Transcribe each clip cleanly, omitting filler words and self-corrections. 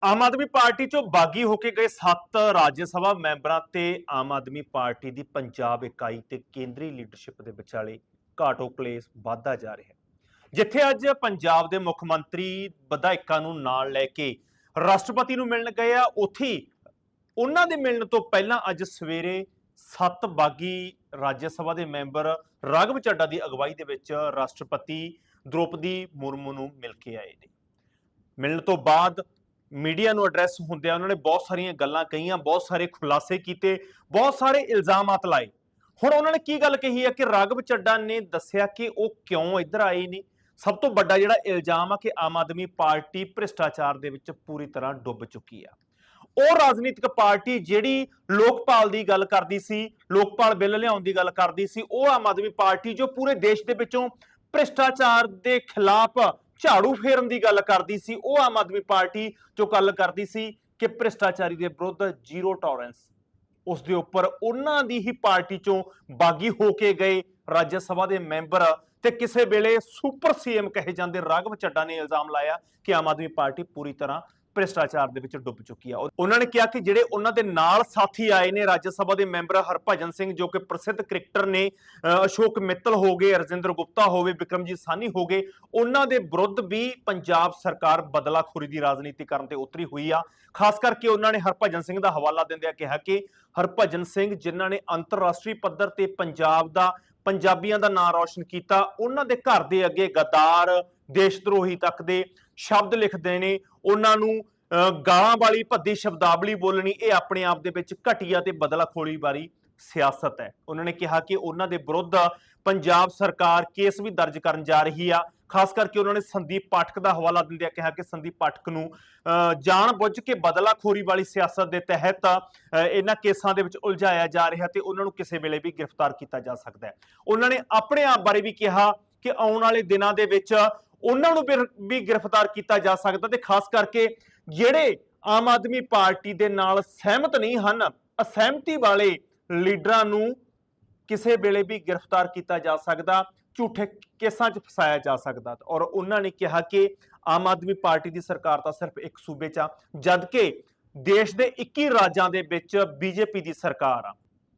Aam Aadmi party ਚੋਂ ਬਾਗੀ ਹੋ ਕੇ ਗਏ 7 ਰਾਜ ਸਭਾ ਮੈਂਬਰਾਂ ਤੇ ਆਮ ਆਦਮੀ ਪਾਰਟੀ ਦੀ ਪੰਜਾਬ ਇਕਾਈ ਤੇ ਕੇਂਦਰੀ ਲੀਡਰਸ਼ਿਪ ਦੇ ਵਿਚਾਲੇ ਘਾਟੋ ਕਲੇਸ਼ ਵਧਦਾ ਜਾ ਰਿਹਾ ਹੈ। ਜਿੱਥੇ ਅੱਜ ਪੰਜਾਬ ਦੇ ਮੁੱਖ ਮੰਤਰੀ ਵਿਧਾਇਕਾਂ ਨੂੰ ਨਾਲ ਲੈ ਕੇ ਰਾਸ਼ਟਰਪਤੀ ਨੂੰ ਮਿਲਣ ਗਏ ਆ, ਉੱਥੇ ਉਹਨਾਂ ਦੇ ਮਿਲਣ ਤੋਂ ਪਹਿਲਾਂ ਅੱਜ ਸਵੇਰੇ 7 ਬਾਗੀ ਰਾਜ ਸਭਾ ਦੇ ਮੈਂਬਰ ਰਾਘਵ ਚੱਡਾ ਦੀ ਅਗਵਾਈ ਦੇ ਵਿੱਚ ਰਾਸ਼ਟਰਪਤੀ ਦ੍ਰੋਪਦੀ ਮੁਰਮੂ ਨੂੰ ਮਿਲ ਕੇ ਆਏ ਨੇ। ਮਿਲਣ ਤੋਂ ਬਾਅਦ ਮੀਡੀਆ ਨੂੰ ਐਡਰੈਸ ਹੁੰਦਿਆਂ ਉਹਨਾਂ ਨੇ ਬਹੁਤ ਸਾਰੀਆਂ ਗੱਲਾਂ ਕਹੀਆਂ, ਬਹੁਤ ਸਾਰੇ ਖੁਲਾਸੇ ਕੀਤੇ, ਬਹੁਤ ਸਾਰੇ ਇਲਜ਼ਾਮਾਤ ਲਾਏ। ਹੁਣ ਉਹਨਾਂ ਨੇ ਕੀ ਗੱਲ ਕਹੀ ਹੈ ਕਿ ਰਾਘਵ ਚੱਡਾ ਨੇ ਦੱਸਿਆ ਕਿ ਉਹ ਕਿਉਂ ਇੱਧਰ ਆਏ ਨੇ। ਸਭ ਤੋਂ ਵੱਡਾ ਜਿਹੜਾ ਇਲਜ਼ਾਮ ਆ ਕਿ ਆਮ ਆਦਮੀ ਪਾਰਟੀ ਭ੍ਰਿਸ਼ਟਾਚਾਰ ਦੇ ਵਿੱਚ ਪੂਰੀ ਤਰ੍ਹਾਂ ਡੁੱਬ ਚੁੱਕੀ ਆ। ਉਹ ਰਾਜਨੀਤਿਕ ਪਾਰਟੀ ਜਿਹੜੀ ਲੋਕਪਾਲ ਦੀ ਗੱਲ ਕਰਦੀ ਸੀ, ਲੋਕਪਾਲ ਬਿੱਲ ਲਿਆਉਣ ਦੀ ਗੱਲ ਕਰਦੀ ਸੀ, ਉਹ ਆਮ ਆਦਮੀ ਪਾਰਟੀ ਜੋ ਪੂਰੇ ਦੇਸ਼ ਦੇ ਵਿੱਚੋਂ ਭ੍ਰਿਸ਼ਟਾਚਾਰ ਦੇ ਖਿਲਾਫ ਝਾੜੂ ਫੇਰਨ ਦੀ ਗੱਲ ਕਰਦੀ ਸੀ, ਉਹ ਆਮ ਆਦਮੀ ਪਾਰਟੀ ਜੋ ਗੱਲ ਕਰਦੀ ਸੀ ਕਿ ਭ੍ਰਿਸ਼ਟਾਚਾਰੀ ਦੇ ਵਿਰੁੱਧ ਜ਼ੀਰੋ ਟੋਲਰੈਂਸ, ਉਸ ਦੇ ਉੱਪਰ ਉਹਨਾਂ ਦੀ ਹੀ ਪਾਰਟੀ ਚੋਂ ਬਾਗੀ ਹੋ ਕੇ ਗਏ ਰਾਜ ਸਭਾ ਦੇ ਮੈਂਬਰ ਤੇ ਕਿਸੇ ਵੇਲੇ ਸੁਪਰ ਸੀਐਮ ਕਹੇ ਜਾਂਦੇ ਰਾਘਵ ਚੱਡਾ ਨੇ ਇਲਜ਼ਾਮ ਲਾਇਆ ਕਿ ਆਮ ਆਦਮੀ ਪਾਰਟੀ ਪੂਰੀ ਤਰ੍ਹਾਂ ਭ੍ਰਿਸ਼ਟਾਚਾਰ ਦੇ ਵਿੱਚ ਡੁੱਬ ਚੁੱਕੀ ਆ। ਉਹਨਾਂ ਨੇ ਕਿਹਾ ਕਿ ਜਿਹੜੇ ਉਹਨਾਂ ਦੇ ਨਾਲ ਸਾਥੀ ਆਏ ਨੇ ਰਾਜ ਸਭਾ ਦੇ ਮੈਂਬਰ ਹਰਭਜਨ ਸਿੰਘ ਜੋ ਕਿ ਪ੍ਰਸਿੱਧ ਕ੍ਰਿਕਟਰ ਨੇ, ਅਸ਼ੋਕ ਮਿੱਤਲ ਹੋ ਗਏ, ਰਜਿੰਦਰ ਗੁਪਤਾ ਹੋਵੇ, ਬਿਕਰਮਜੀਤ ਸਾਹਨੀ ਹੋ ਗਏ, ਉਹਨਾਂ ਦੇ ਵਿਰੁੱਧ ਵੀ ਪੰਜਾਬ ਸਰਕਾਰ ਬਦਲਾਖੋਰੀ ਦੀ ਰਾਜਨੀਤੀ ਕਰਨ ਤੇ ਉਤਰੀ ਹੋਈ ਆ। ਖਾਸ ਕਰਕੇ ਉਹਨਾਂ ਨੇ ਹਰਭਜਨ ਸਿੰਘ ਦਾ ਹਵਾਲਾ ਦਿੰਦਿਆਂ ਕਿਹਾ ਕਿ ਹਰਭਜਨ ਸਿੰਘ ਜਿਨ੍ਹਾਂ ਨੇ ਅੰਤਰਰਾਸ਼ਟਰੀ ਪੱਧਰ ਤੇ ਪੰਜਾਬ ਦਾ, ਪੰਜਾਬੀਆਂ ਦਾ ਨਾਂ ਰੌਸ਼ਨ ਕੀਤਾ, ਉਹਨਾਂ ਦੇ ਘਰ ਦੇ ਅੱਗੇ ਗੱਦਾਰ, ਦੇਸ਼ ਧਰੋਹੀ ਤੱਕ ਦੇ ਸ਼ਬਦ ਲਿਖਦੇ ਨੇ। ਉਹਨਾਂ ਨੂੰ ਗਾਲਾਂ ਵਾਲੀ ਭੱਦੀ ਸ਼ਬਦਾਵਲੀ ਬੋਲਣੀ, ਇਹ ਆਪਣੇ ਆਪ ਦੇ ਵਿੱਚ ਘਟੀਆ ਤੇ ਬਦਲਾਖੋਰੀ ਵਾਲੀ ਸਿਆਸਤ ਹੈ। ਉਹਨਾਂ ਨੇ ਕਿਹਾ ਕਿ ਉਹਨਾਂ ਦੇ ਵਿਰੁੱਧ ਪੰਜਾਬ ਸਰਕਾਰ ਕੇਸ ਵੀ ਦਰਜ ਕਰਨ ਜਾ ਰਹੀ ਆ। ਖਾਸ ਕਰਕੇ ਉਹਨਾਂ ਨੇ ਸੰਦੀਪ ਪਾਠਕ ਦਾ ਹਵਾਲਾ ਦਿੰਦਿਆਂ ਕਿਹਾ ਕਿ ਸੰਦੀਪ ਪਾਠਕ ਨੂੰ ਜਾਣ ਬੁੱਝ ਕੇ ਬਦਲਾਖੋਰੀ ਵਾਲੀ ਸਿਆਸਤ ਦੇ ਤਹਿਤ ਇਹਨਾਂ ਕੇਸਾਂ ਦੇ ਵਿੱਚ ਉਲਝਾਇਆ ਜਾ ਰਿਹਾ ਤੇ ਉਹਨਾਂ ਨੂੰ ਕਿਸੇ ਵੇਲੇ ਵੀ ਗ੍ਰਿਫਤਾਰ ਕੀਤਾ ਜਾ ਸਕਦਾ ਹੈ। ਉਹਨਾਂ ਨੇ ਆਪਣੇ ਆਪ ਬਾਰੇ ਵੀ ਕਿਹਾ ਕਿ ਆਉਣ ਵਾਲੇ ਦਿਨਾਂ ਦੇ ਵਿੱਚ ਉਹਨਾਂ ਨੂੰ ਵੀ ਗ੍ਰਿਫਤਾਰ ਕੀਤਾ ਜਾ ਸਕਦਾ ਤੇ ਖਾਸ ਕਰਕੇ ਜਿਹੜੇ ਆਮ ਆਦਮੀ ਪਾਰਟੀ ਦੇ ਨਾਲ ਸਹਿਮਤ ਨਹੀਂ ਹਨ, ਅਸਹਿਮਤੀ ਵਾਲੇ ਲੀਡਰਾਂ ਨੂੰ ਕਿਸੇ ਵੇਲੇ ਵੀ ਗ੍ਰਿਫਤਾਰ ਕੀਤਾ ਜਾ ਸਕਦਾ, ਝੂਠੇ ਕੇਸਾਂ 'ਚ ਫਸਾਇਆ ਜਾ ਸਕਦਾ। ਔਰ ਉਹਨਾਂ ਨੇ ਕਿਹਾ ਕਿ ਆਮ ਆਦਮੀ ਪਾਰਟੀ ਦੀ ਸਰਕਾਰ ਤਾਂ ਸਿਰਫ ਇੱਕ ਸੂਬੇ 'ਚ ਆ, ਜਦਕਿ ਦੇਸ਼ ਦੇ 21 ਰਾਜਾਂ ਦੇ ਵਿੱਚ ਬੀਜੇਪੀ ਦੀ ਸਰਕਾਰ ਆ।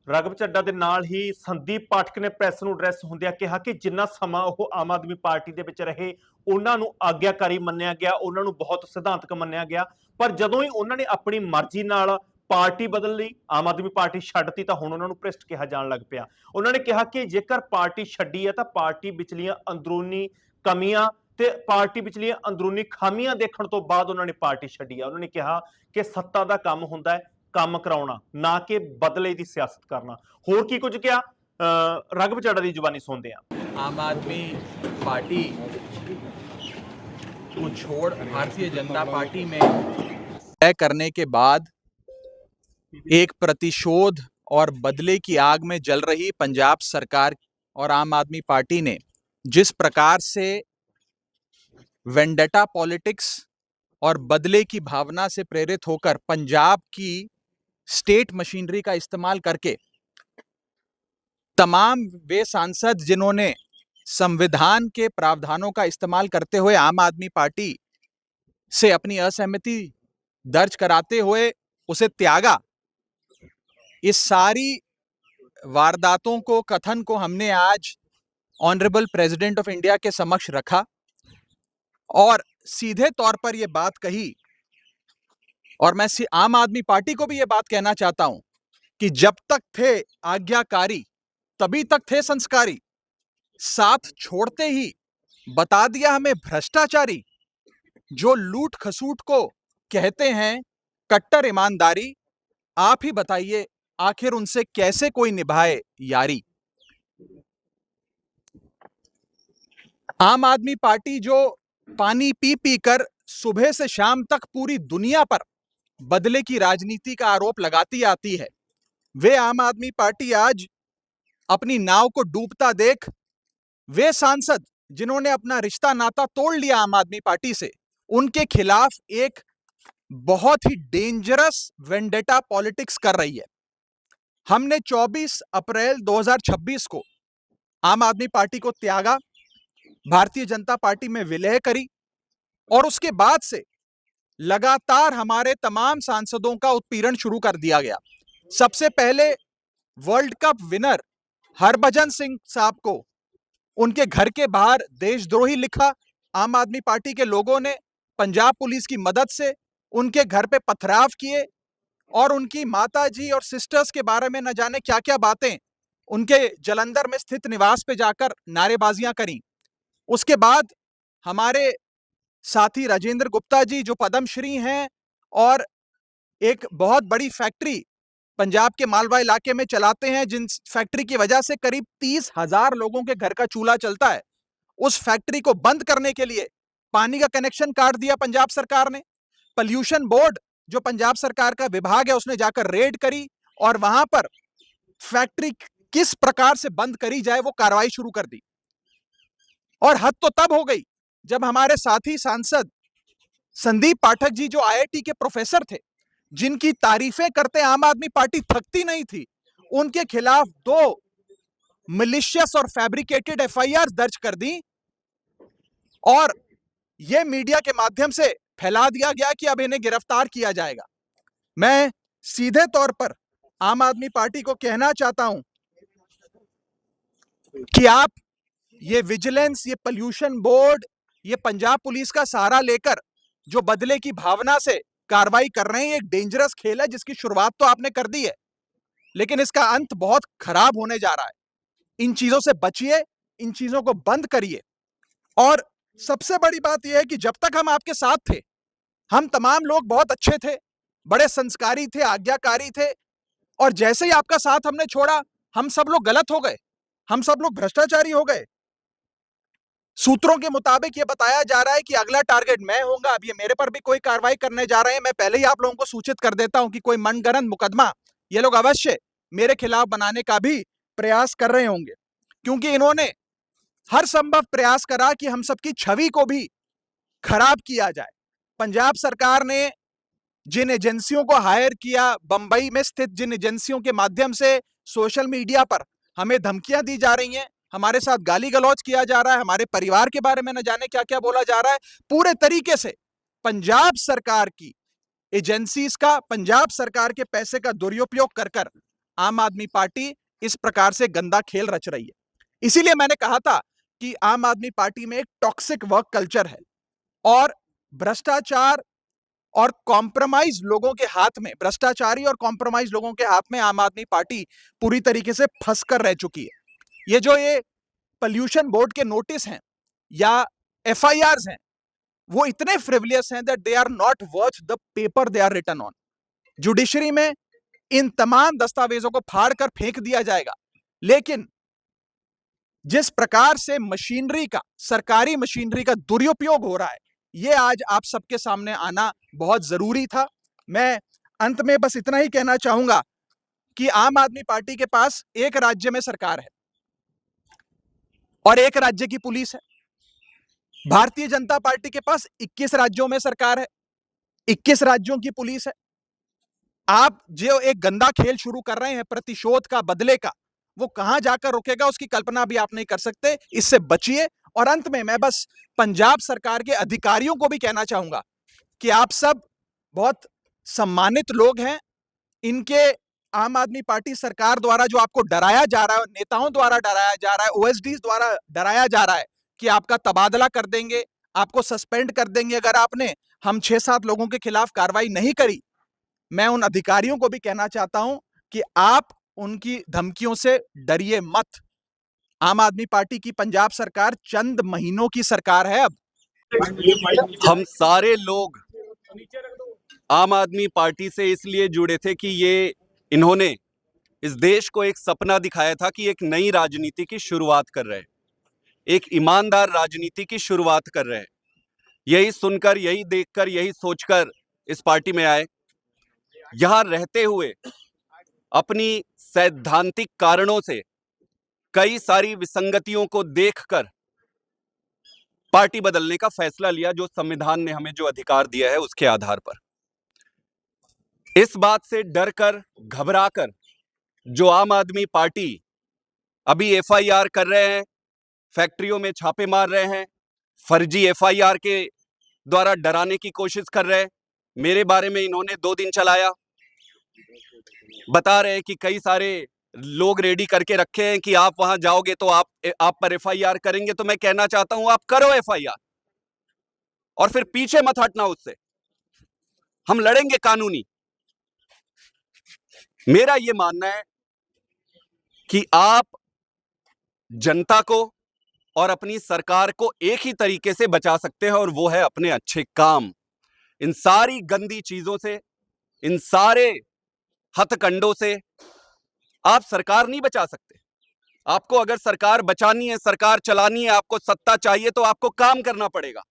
ਰਾਘਵ ਚੱਡਾ ਦੇ ਨਾਲ ਹੀ ਸੰਦੀਪ ਪਾਠਕ ਨੇ ਪ੍ਰੈਸ ਨੂੰ ਐਡਰੈਸ ਹੁੰਦਿਆਂ ਕਿਹਾ ਕਿ ਜਿੰਨਾ ਸਮਾਂ ਉਹ ਆਮ ਆਦਮੀ ਪਾਰਟੀ ਦੇ ਵਿੱਚ ਰਹੇ, ਉਹਨਾਂ ਨੂੰ ਆਗਿਆਕਾਰੀ ਮੰਨਿਆ ਗਿਆ, ਉਹਨਾਂ ਨੂੰ ਬਹੁਤ ਸਿਧਾਂਤਕ ਮੰਨਿਆ ਗਿਆ, ਪਰ ਜਦੋਂ ਹੀ ਉਹਨਾਂ ਨੇ ਆਪਣੀ ਮਰਜ਼ੀ ਨਾਲ ਪਾਰਟੀ ਬਦਲ ਲਈ, ਆਮ ਆਦਮੀ ਪਾਰਟੀ ਛੱਡਤੀ, ਤਾਂ ਹੁਣ ਉਹਨਾਂ ਨੂੰ ਭ੍ਰਿਸ਼ਟ ਕਿਹਾ ਜਾਣ ਲੱਗ ਪਿਆ। ਉਹਨਾਂ ਨੇ ਕਿਹਾ ਕਿ ਜੇਕਰ ਪਾਰਟੀ ਛੱਡੀ ਹੈ ਤਾਂ ਪਾਰਟੀ ਵਿਚਲੀਆਂ ਅੰਦਰੂਨੀ ਕਮੀਆਂ ਤੇ ਪਾਰਟੀ ਵਿਚਲੀਆਂ ਅੰਦਰੂਨੀ ਖਾਮੀਆਂ ਦੇਖਣ ਤੋਂ ਬਾਅਦ ਉਹਨਾਂ ਨੇ ਪਾਰਟੀ ਛੱਡੀ ਆ। ਉਹਨਾਂ ਨੇ ਕਿਹਾ ਕਿ ਸੱਤਾ ਦਾ ਕੰਮ ਹੁੰਦਾ ਹੈ ਕੰਮ ਕਰਾਉਣਾ, ਨਾ ਕਿ ਬਦਲੇ ਦੀ ਸਿਆਸਤ ਕਰਨਾ। ਹੋਰ ਕੀ ਕੁਝ ਕਿਹਾ, ਰਾਘਵ ਚੱਡਾ ਦੀ ਜ਼ੁਬਾਨੀ ਸੁਣਦੇ ਆ। आम आदमी पार्टी को छोड़ भारतीय जनता पार्टी में तय करने के बाद एक प्रतिशोध और बदले की आग में जल रही पंजाब सरकार और आम आदमी पार्टी ने जिस प्रकार से वेंडेटा पॉलिटिक्स और बदले की भावना से प्रेरित होकर पंजाब की स्टेट मशीनरी का इस्तेमाल करके तमाम वे सांसद जिन्होंने संविधान के प्रावधानों का इस्तेमाल करते हुए आम आदमी पार्टी से अपनी असहमति दर्ज कराते हुए उसे त्यागा, इस सारी वारदातों को, कथन को हमने आज ऑनरेबल प्रेसिडेंट ऑफ इंडिया के समक्ष रखा और सीधे तौर पर यह बात कही। और मैं आम आदमी पार्टी को भी यह बात कहना चाहता हूं कि जब तक थे आज्ञाकारी तभी तक थे संस्कारी, साथ छोड़ते ही बता दिया हमें भ्रष्टाचारी। जो लूट खसूट को कहते हैं कट्टर ईमानदारी, आप ही बताइए आखिर उनसे कैसे कोई निभाए यारी। आम आदमी पार्टी जो पानी पी पी कर सुबह से शाम तक पूरी दुनिया पर बदले की राजनीति का आरोप लगाती आती है, वे आम आदमी पार्टी आज अपनी नाव को डूबता देख, वे सांसद जिन्होंने अपना रिश्ता नाता तोड़ लिया आम आदमी पार्टी से, उनके खिलाफ एक बहुत ही डेंजरस वेंडेटा पॉलिटिक्स कर रही है। हमने 24 अप्रैल 2026 को आम आदमी पार्टी को त्यागा, भारतीय जनता पार्टी में विलय करी और उसके बाद से लगातार हमारे तमाम सांसदों का उत्पीड़न शुरू कर दिया गया। सबसे पहले world cup winner Harbhajan Singh साहब को उनके घर के बाहर देशद्रोही लिखा। आम आदमी पार्टी के लोगों ने पंजाब पुलिस की मदद से उनके घर पे पथराव किए और उनकी माता जी और सिस्टर्स के बारे में न जाने क्या क्या बातें उनके जलंधर में स्थित निवास पे जाकर नारेबाजियां करी। उसके बाद हमारे साथी राजेंद्र गुप्ता जी जो पद्मश्री हैं और एक बहुत बड़ी फैक्ट्री पंजाब के मालवा इलाके में चलाते हैं, जिन फैक्ट्री की वजह से करीब 30,000 लोगों के घर का चूल्हा चलता है, उस फैक्ट्री को बंद करने के लिए पानी का कनेक्शन काट दिया पंजाब सरकार ने। पॉल्यूशन बोर्ड जो पंजाब सरकार का विभाग है उसने जाकर रेड करी और वहां पर फैक्ट्री किस प्रकार से बंद करी जाए वो कार्रवाई शुरू कर दी। और हद तो तब हो गई जब हमारे साथी सांसद संदीप पाठक जी जो आईआईटी के प्रोफेसर थे, जिनकी तारीफें करते आम आदमी पार्टी थकती नहीं थी, उनके खिलाफ 2 मिलिशियस और फैब्रिकेटेड एफआईआर दर्ज कर दी और यह मीडिया के माध्यम से फैला दिया गया कि अब इन्हें गिरफ्तार किया जाएगा। मैं सीधे तौर पर आम आदमी पार्टी को कहना चाहता हूं कि आप ये विजिलेंस, ये पॉल्यूशन बोर्ड, ये पंजाब पुलिस का सहारा लेकर जो बदले की भावना से कार्रवाई कर रहे हैं, एक डेंजरस खेल है जिसकी शुरुआत तो आपने कर दी है, लेकिन इसका अंत बहुत खराब होने जा रहा है। इन चीजों से बचिए, इन चीजों को बंद करिए। और सबसे बड़ी बात यह है कि जब तक हम आपके साथ थे, हम तमाम लोग बहुत अच्छे थे, बड़े संस्कारी थे, आज्ञाकारी थे, और जैसे ही आपका साथ हमने छोड़ा, हम सब लोग गलत हो गए, हम सब लोग भ्रष्टाचारी हो गए। सूत्रों के मुताबिक ये बताया जा रहा है कि अगला टारगेट मैं होऊंगा। अब ये मेरे पर भी कोई कार्रवाई करने जा रहे हैं। मैं पहले ही आप लोगों को सूचित कर देता हूं कि कोई मनगढ़ंत मुकदमा ये लोग अवश्य मेरे खिलाफ बनाने का भी प्रयास कर रहे होंगे, क्योंकि इन्होंने हर संभव प्रयास करा कि हम सबकी छवि को भी खराब किया जाए। पंजाब सरकार ने जिन एजेंसियों को हायर किया, बंबई में स्थित जिन एजेंसियों के माध्यम से सोशल मीडिया पर हमें धमकियां दी जा रही हैं, हमारे साथ गाली गलौज किया जा रहा है, हमारे परिवार के बारे में न जाने क्या क्या बोला जा रहा है, पूरे तरीके से पंजाब सरकार की एजेंसीज का, पंजाब सरकार के पैसे का दुरुपयोग कर कर आम आदमी पार्टी इस प्रकार से गंदा खेल रच रही है। इसीलिए मैंने कहा था कि आम आदमी पार्टी में एक टॉक्सिक वर्क कल्चर है और भ्रष्टाचार और कॉम्प्रोमाइज लोगों के हाथ में, भ्रष्टाचारी और कॉम्प्रोमाइज लोगों के हाथ में आम आदमी पार्टी पूरी तरीके से फंस कर रह चुकी है। ये जो ये पॉल्यूशन बोर्ड के नोटिस हैं या एफआईआर्स हैं, वो इतने फ्रिवलियस हैं that they are not worth the paper they are written on. Judiciary में इन तमाम दस्तावेजों को फाड़ कर फेंक दिया जाएगा, लेकिन जिस प्रकार से मशीनरी का, सरकारी मशीनरी का दुरुपयोग हो रहा है, ये आज आप सबके सामने आना बहुत जरूरी था। मैं अंत में बस इतना ही कहना चाहूंगा कि आम आदमी पार्टी के पास एक राज्य में सरकार है और एक राज्य की पुलिस है। भारतीय जनता पार्टी के पास 21 राज्यों में सरकार है, 21 राज्यों की पुलिस है। आप जो एक गंदा खेल शुरू कर रहे हैं प्रतिशोध का, बदले का, वो कहां जाकर रुकेगा उसकी कल्पना भी आप नहीं कर सकते। इससे बचिए। और अंत में मैं बस पंजाब सरकार के अधिकारियों को भी कहना चाहूंगा कि आप सब बहुत सम्मानित लोग हैं। इनके आम आदमी पार्टी सरकार द्वारा जो आपको डराया जा रहा है, नेताओं द्वारा डराया जा रहा है, ओएसडी द्वारा डराया जा रहा है कि आपका तबादला कर देंगे, आपको सस्पेंड कर देंगे अगर आपने हम 6-7 लोगों के खिलाफ कार्रवाई नहीं करी। मैं उन अधिकारियों को भी कहना चाहता हूं कि आप उनकी धमकियों से डरिए मत। आम आदमी पार्टी की पंजाब सरकार चंद महीनों की सरकार है। अब हम सारे लोग आम आदमी पार्टी से इसलिए जुड़े थे कि इन्होंने इस देश को एक सपना दिखाया था कि एक नई राजनीति की शुरुआत कर रहे हैं, एक ईमानदार राजनीति की शुरुआत कर रहे हैं। यही सुनकर, यही देखकर, यही सोचकर इस पार्टी में आए। यहां रहते हुए अपनी सैद्धांतिक कारणों से कई सारी विसंगतियों को देखकर पार्टी बदलने का फैसला लिया, जो संविधान ने हमें जो अधिकार दिया है उसके आधार पर। इस बात से डरकर, घबराकर जो आम आदमी पार्टी अभी एफआईआर कर रहे हैं, फैक्ट्रियों में छापे मार रहे हैं, फर्जी एफआईआर के द्वारा डराने की कोशिश कर रहे हैं, मेरे बारे में इन्होंने 2 दिन चलाया, बता रहे हैं कि कई सारे लोग रेडी करके रखे हैं कि आप वहां जाओगे तो आप पर एफआईआर करेंगे। तो मैं कहना चाहता हूं, आप करो एफआईआर और फिर पीछे मत हटना उससे। हम लड़ेंगे कानूनी। मेरा यह मानना है कि आप जनता को और अपनी सरकार को एक ही तरीके से बचा सकते हैं, और वो है अपने अच्छे काम। इन सारी गंदी चीजों से, इन सारे हथकंडों से आप सरकार नहीं बचा सकते। आपको अगर सरकार बचानी है, सरकार चलानी है, आपको सत्ता चाहिए, तो आपको काम करना पड़ेगा।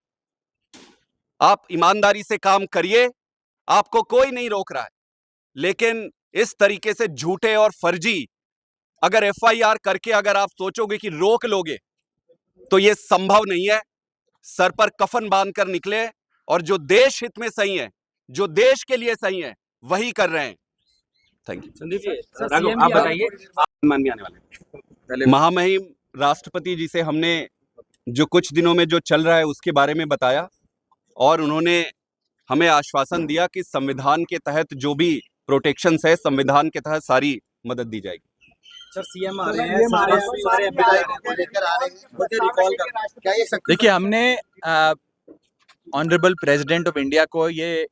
आप ईमानदारी से काम करिए, आपको कोई नहीं रोक रहा है। लेकिन इस तरीके से झूठे और फर्जी अगर एफआईआर करके अगर आप सोचोगे कि रोक लोगे, तो यह संभव नहीं है। सर पर कफन बांधकर निकले, और जो देश हित में सही है, जो देश के लिए सही है, वही कर रहे हैं। Thank you. संदीप जी, राघव, आप बताइए। मान में आने वाले महामहिम राष्ट्रपति जी से हमने जो कुछ दिनों में जो चल रहा है उसके बारे में बताया, और उन्होंने हमें आश्वासन दिया कि संविधान के तहत जो भी प्रोटेक्शंस है, संविधान के तहत सारी मदद दी जाएगी। सर सीएम आ रहे हैं, सारे लेकर आ रहे हैं, मुझे रिकॉल कर क्या ये देखिए, हमने ऑनरेबल प्रेसिडेंट ऑफ इंडिया को ये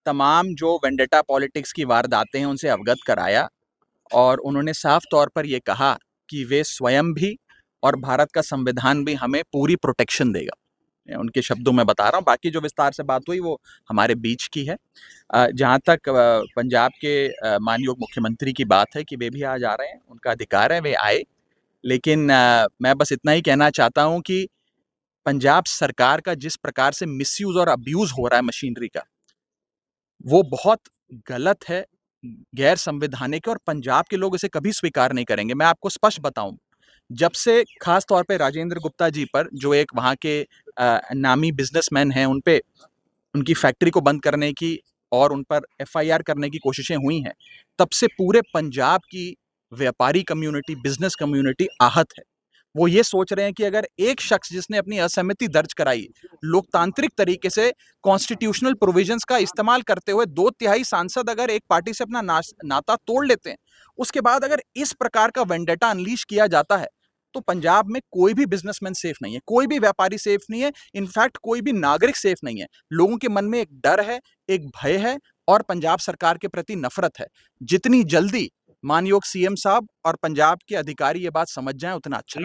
तमाम जो वेंडेटा पॉलिटिक्स की वारदातें हैं उनसे अवगत कराया, और उन्होंने साफ तौर पर ये कहा कि वे स्वयं भी और भारत का संविधान भी हमें पूरी प्रोटेक्शन देगा। उनके शब्दों में बता रहा हूँ, बाकी जो विस्तार से बात हुई वो हमारे बीच की है। जहाँ तक पंजाब के मानयोग मुख्यमंत्री की बात है कि वे भी आज आ रहे हैं, उनका अधिकार है, वे आए। लेकिन मैं बस इतना ही कहना चाहता हूँ कि पंजाब सरकार का जिस प्रकार से मिसयूज और अब्यूज हो रहा है मशीनरी का, वो बहुत गलत है, गैर संवैधानिक है, और पंजाब के लोग इसे कभी स्वीकार नहीं करेंगे। मैं आपको स्पष्ट बताऊं, जब से खास तौर पे राजेंद्र गुप्ता जी पर, जो एक वहाँ के नामी बिजनेसमैन हैं, उन पे उनकी फैक्ट्री को बंद करने की और उन पर एफआईआर करने की कोशिशें हुई हैं, तब से पूरे पंजाब की व्यापारी कम्युनिटी, बिजनेस कम्युनिटी आहत है। वो ये सोच रहे हैं कि अगर एक शख्स जिसने अपनी असहमति दर्ज कराई, लोकतांत्रिक तरीके से कॉन्स्टिट्यूशनल प्रोविजंस का इस्तेमाल करते हुए 2/3 सांसद अगर एक पार्टी से अपना नाता तोड़ लेते हैं, उसके बाद अगर इस प्रकार का वेंडेटा अनलीश किया जाता है, तो पंजाब में कोई भी बिजनेसमैन सेफ नहीं है, कोई भी व्यापारी सेफ नहीं है, इनफैक्ट कोई भी नागरिक सेफ नहीं है। लोगों के मन में एक डर है, एक भय है, और पंजाब सरकार के प्रति नफरत है। जितनी जल्दी मानयोग सीएम साहब और पंजाब के अधिकारी ये बात समझ जाएं, उतना अच्छा।